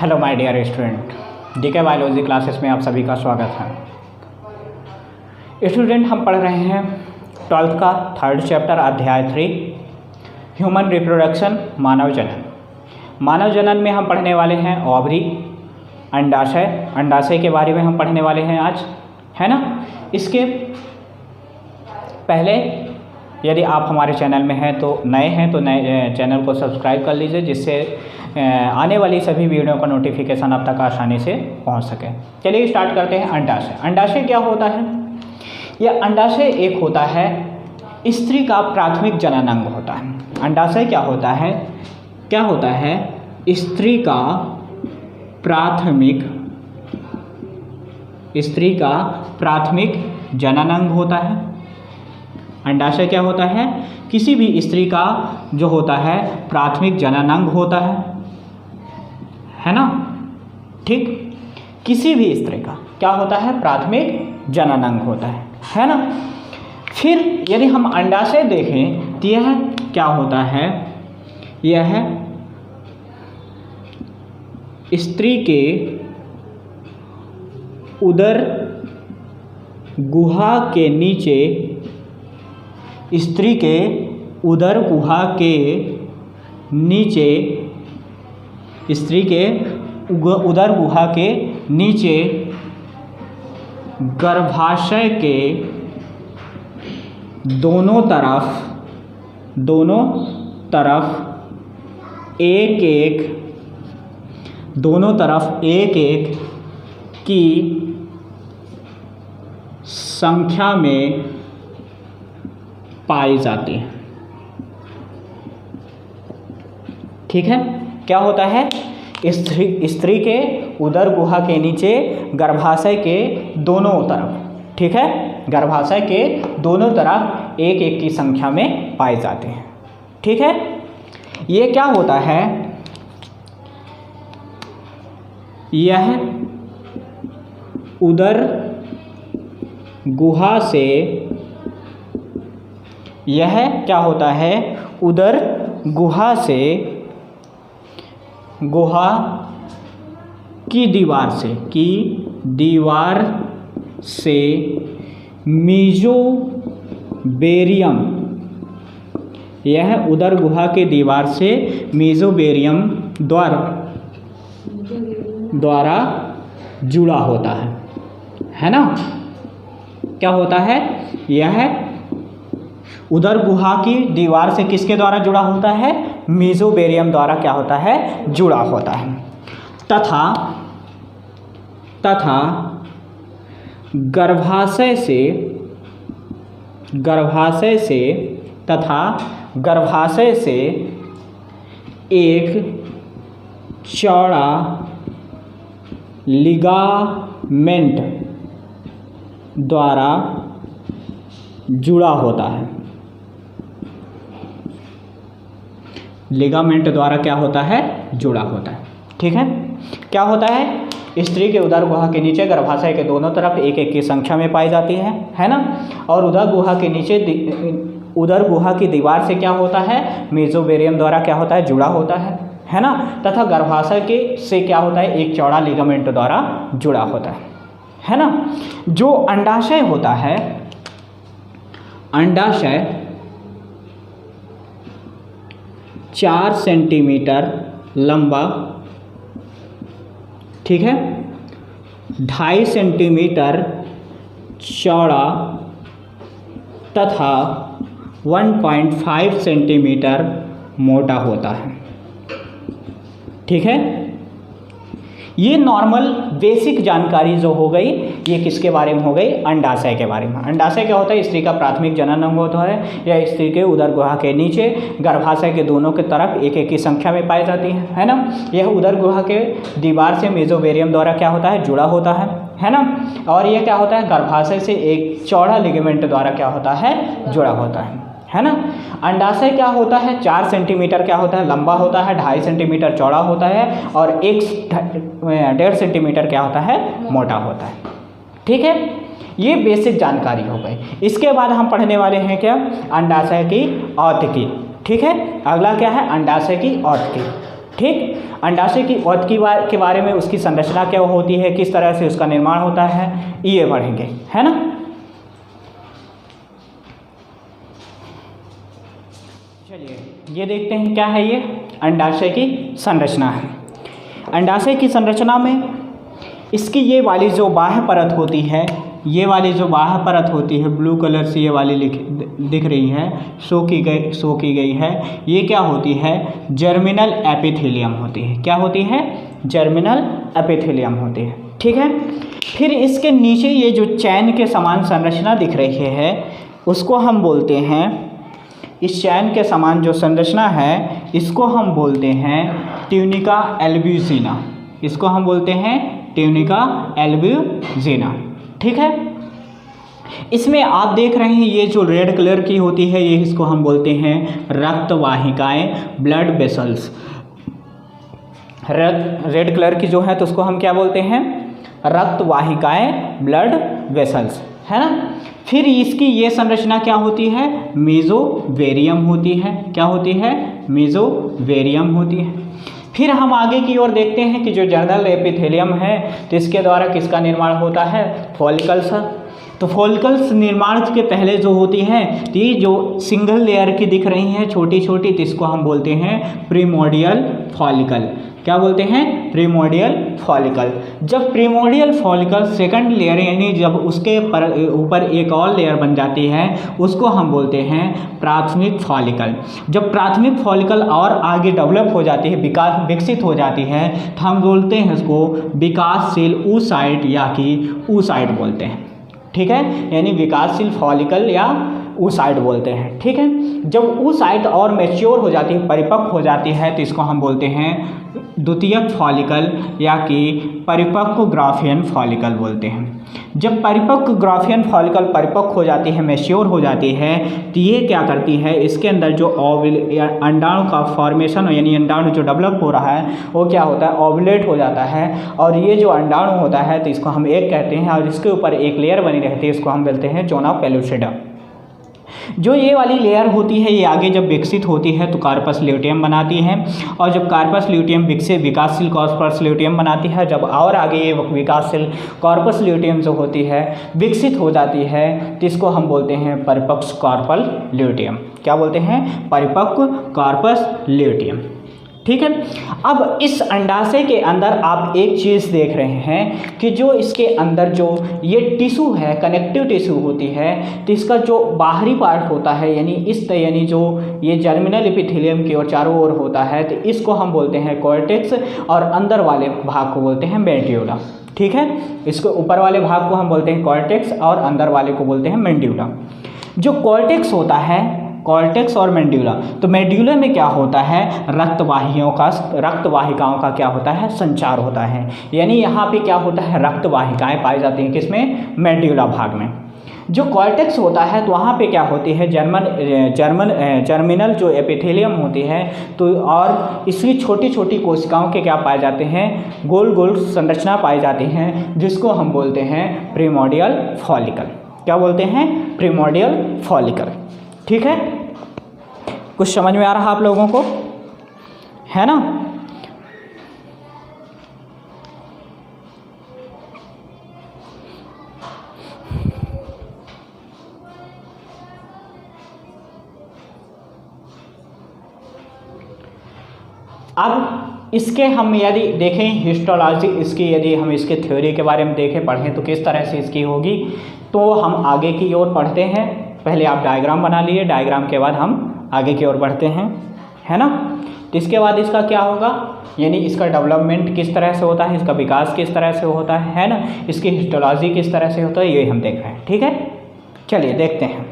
Hello my dear student, DK biology classes में आप सभी का स्वागत है। स्टूडेंट, हम पढ़ रहे हैं 12th का 3rd चैप्टर अध्याय 3 ह्यूमन रिप्रोडक्शन, मानव जनन। मानव जनन में हम पढ़ने वाले हैं ओवरी, अंडाशय के बारे में हम पढ़ने वाले हैं आज, है ना। इसके पहले यदि आप हमारे चैनल में हैं तो नए चैनल को सब्सक्राइब कर लीजिए, जिससे आने वाली सभी वीडियो का नोटिफिकेशन आप तक आसानी से पहुंच सके। चलिए स्टार्ट करते हैं। अंडाशय। अंडाशय क्या होता है? यह अंडाशय एक होता है स्त्री का प्राथमिक जनन अंग होता है। अंडाशय क्या होता है? स्त्री का प्राथमिक जनन अंग होता है। अंडाशय क्या होता है? किसी भी स्त्री का जो होता है प्राथमिक जनन अंग होता है ना। ठीक, किसी भी स्त्री का क्या होता है? प्राथमिक जनन अंग होता है ना। फिर यदि हम अंडाशय देखें तो यह क्या होता है? यह स्त्री के उदर गुहा के नीचे, स्त्री के उदर गुहा के नीचे, स्त्री के उदर गुहा के नीचे गर्भाशय के दोनों तरफ एक एक की संख्या में पाई जाती है। ठीक है, क्या होता है? स्त्री के उदर गुहा के नीचे गर्भाशय के दोनों तरफ, ठीक है, गर्भाशय के दोनों तरफ एक एक की संख्या में पाए जाते हैं। ठीक है, ये क्या होता है? यह उदर गुहा से, यह क्या होता है? उदर गुहा से, गुहा की दीवार से मीजोबेरियम, यह उदर गुहा के दीवार से मीजोबेरियम द्वारा जुड़ा होता है ना। क्या होता है? यह उदर गुहा की दीवार से किसके द्वारा जुड़ा होता है? मीजोबेरियम द्वारा क्या होता है? जुड़ा होता है। तथा गर्भाशय से एक चौड़ा लिगामेंट द्वारा जुड़ा होता है। लिगामेंट द्वारा क्या होता है? जुड़ा होता है। ठीक है, क्या होता है? स्त्री के उदर गुहा के नीचे गर्भाशय के दोनों तरफ एक एक की संख्या में पाई जाती है ना। और उदर गुहा के नीचे, उदर गुहा की दीवार से क्या होता है? मीजोबेरियम द्वारा क्या होता है? जुड़ा होता है ना। तथा गर्भाशय के से क्या होता है? एक चौड़ा लिगामेंट द्वारा जुड़ा होता है ना। जो अंडाशय होता है, अंडाशय 4 सेंटीमीटर लंबा, ठीक है, 2.5 सेंटीमीटर चौड़ा तथा 1.5 सेंटीमीटर मोटा होता है। ठीक है, ये नॉर्मल बेसिक जानकारी जो हो गई, ये किसके बारे में हो गई? अंडाशय के बारे में। अंडाशय क्या होता है? स्त्री का प्राथमिक जनन अंग होता है। यह स्त्री के उदर गुहा के नीचे गर्भाशय के दोनों के तरफ एक एक की संख्या में पाई जाती है ना। यह उदर गुहा के दीवार से मीजोबेरियम द्वारा क्या होता है? जुड़ा होता है ना। और यह क्या होता है? गर्भाशय से एक चौड़ा लिगामेंट द्वारा क्या होता है? जुड़ा होता है ना। अंडाशय क्या होता है? 4 सेंटीमीटर क्या होता है? लंबा होता है, 2.5 सेंटीमीटर चौड़ा होता है और 1.5 सेंटीमीटर क्या होता है? मोटा होता है। ठीक है, ये बेसिक जानकारी हो गई। इसके बाद हम पढ़ने वाले हैं क्या? अंडाशय की औतकी। ठीक है, अगला क्या है? अंडाशय की औतकी। ठीक, अंडाशय की औध के बारे में, उसकी संरचना क्या होती है, किस तरह से उसका निर्माण होता है, ये पढ़ेंगे, है ना। चलिए ये देखते हैं क्या है, ये अंडाशय की संरचना है। अंडाशय की संरचना में इसकी ये वाली जो बाह्य परत होती है, ये वाली जो बाह्य परत होती है ब्लू कलर से ये वाली दिख रही है, शो की गई है, ये क्या होती है, जर्मिनल एपिथेलियम होती है। क्या होती है, जर्मिनल एपिथेलियम होती है, ठीक है। फिर इसके नीचे ये जो चैन के समान संरचना दिख रही है, उसको हम बोलते हैं, इस चैन के समान जो संरचना है इसको हम बोलते हैं ट्यूनिका एल्ब्यूजिना। इसको हम बोलते हैं ट्यूनिका एल्ब्यूजिना, ठीक है। इसमें आप देख रहे हैं ये जो रेड कलर की होती है, ये इसको हम बोलते हैं रक्त वाहिकाएं, ब्लड वेसल्स। रेड कलर की जो है तो उसको हम क्या बोलते हैं, रक्त वाहिकाएं, ब्लड वेसल्स, है ना। फिर इसकी ये संरचना क्या होती है, मेसोवेरियम होती है। क्या होती है, मेसोवेरियम होती है। फिर हम आगे की ओर देखते हैं कि जो जर्नल एपिथेलियम है तो इसके द्वारा किसका निर्माण होता है, फॉलिकल्स। तो फॉलिकल्स निर्माण के पहले जो होती है तो ये जो सिंगल लेयर की दिख रही हैं छोटी छोटी, तो इसको हम बोलते हैं प्रीमोडियल फॉलिकल। क्या बोलते हैं, प्रीमोडियल फॉलिकल। जब प्रीमोडियल फॉलिकल सेकंड लेयर यानी जब उसके ऊपर एक और लेयर बन जाती है उसको हम बोलते हैं प्राथमिक फॉलिकल। जब प्राथमिक फॉलिकल और आगे डेवलप हो जाती है, विकसित हो जाती है, तो हम बोलते हैं उसको विकासशील oocyte या कि oocyte बोलते हैं, ठीक है। यानी विकासशील फॉलिकल या oocyte बोलते हैं, ठीक है। जब oocyte और मैच्योर हो जाती है, परिपक्व हो जाती है, तो इसको हम बोलते हैं द्वितीयक फॉलिकल या कि परिपक्व ग्राफियन फॉलिकल बोलते हैं। जब परिपक्व ग्राफियन फॉलिकल परिपक्व हो जाती है, मैच्योर हो जाती है, तो ये क्या करती है, इसके अंदर जो अंडाणु का फॉर्मेशन यानी अंडाणु जो डेवलप हो रहा है वो क्या होता है, ओवुलेट हो जाता है। और ये जो अंडाणु होता है तो इसको हम एक कहते हैं, और इसके ऊपर एक लेयर बनी रहती है, इसको हम बोलते हैं जोना पेलुसिडा। जो ये वाली लेयर होती है ये आगे जब विकसित होती है तो कार्पस ल्यूटियम बनाती है, और जब कार्पस ल्यूटियम विकासशील कार्पस ल्यूटियम बनाती है, जब और आगे ये विकासशील कार्पस ल्यूटियम जो होती है विकसित हो जाती है तो इसको हम बोलते हैं परिपक्व कार्पल ल्यूटियम। क्या बोलते हैं, परिपक्व कार्पस ल्यूटियम, ठीक है। अब इस अंडाशय के अंदर आप एक चीज़ देख रहे हैं कि जो इसके अंदर जो ये टिश्यू है, कनेक्टिव टिश्यू होती है, तो इसका जो बाहरी पार्ट होता है यानी जो ये जर्मिनल एपिथेलियम की ओर चारों ओर होता है, तो इसको हम बोलते हैं कॉर्टेक्स, और अंदर वाले भाग को बोलते हैं मेड्यूला, ठीक है। इसको ऊपर वाले भाग को हम बोलते हैं कॉर्टेक्स और अंदर वाले को बोलते हैं मेड्यूला। जो कॉर्टेक्स होता है, कॉर्टेक्स और मेड्यूला, तो मेड्यूला में क्या होता है, रक्त वाहिकाओं का क्या होता है, संचार होता है। यानी यहाँ पे क्या होता है, रक्त वाहिकाएं पाई जाती हैं किसमें, मेड्यूला भाग में। जो कॉर्टेक्स होता है तो वहाँ पे क्या होती है, जर्मिनल जो एपिथेलियम होती है, तो और इसकी छोटी छोटी कोशिकाओं के क्या पाए जाते हैं, गोल गोल संरचना पाई जाती हैं, जिसको हम बोलते हैं प्रीमोडियल फॉलिकल। क्या बोलते हैं, प्रीमोडियल फॉलिकल, ठीक है। कुछ समझ में आ रहा आप लोगों को, है ना। अब इसके हम यदि देखें हिस्टोलॉजी इसकी, यदि हम इसके थ्योरी के बारे में देखें, पढ़ें तो किस तरह से इसकी होगी, तो हम आगे की ओर पढ़ते हैं। पहले आप डायग्राम बना लिए, डायग्राम के बाद हम आगे की ओर बढ़ते हैं, है ना। तो इसके बाद इसका क्या होगा, यानी इसका डेवलपमेंट किस तरह से होता है, इसका विकास किस तरह से होता है ना, इसकी हिस्टोलॉजी किस तरह से होता है, ये हम देख रहे हैं, ठीक है। चलिए देखते हैं।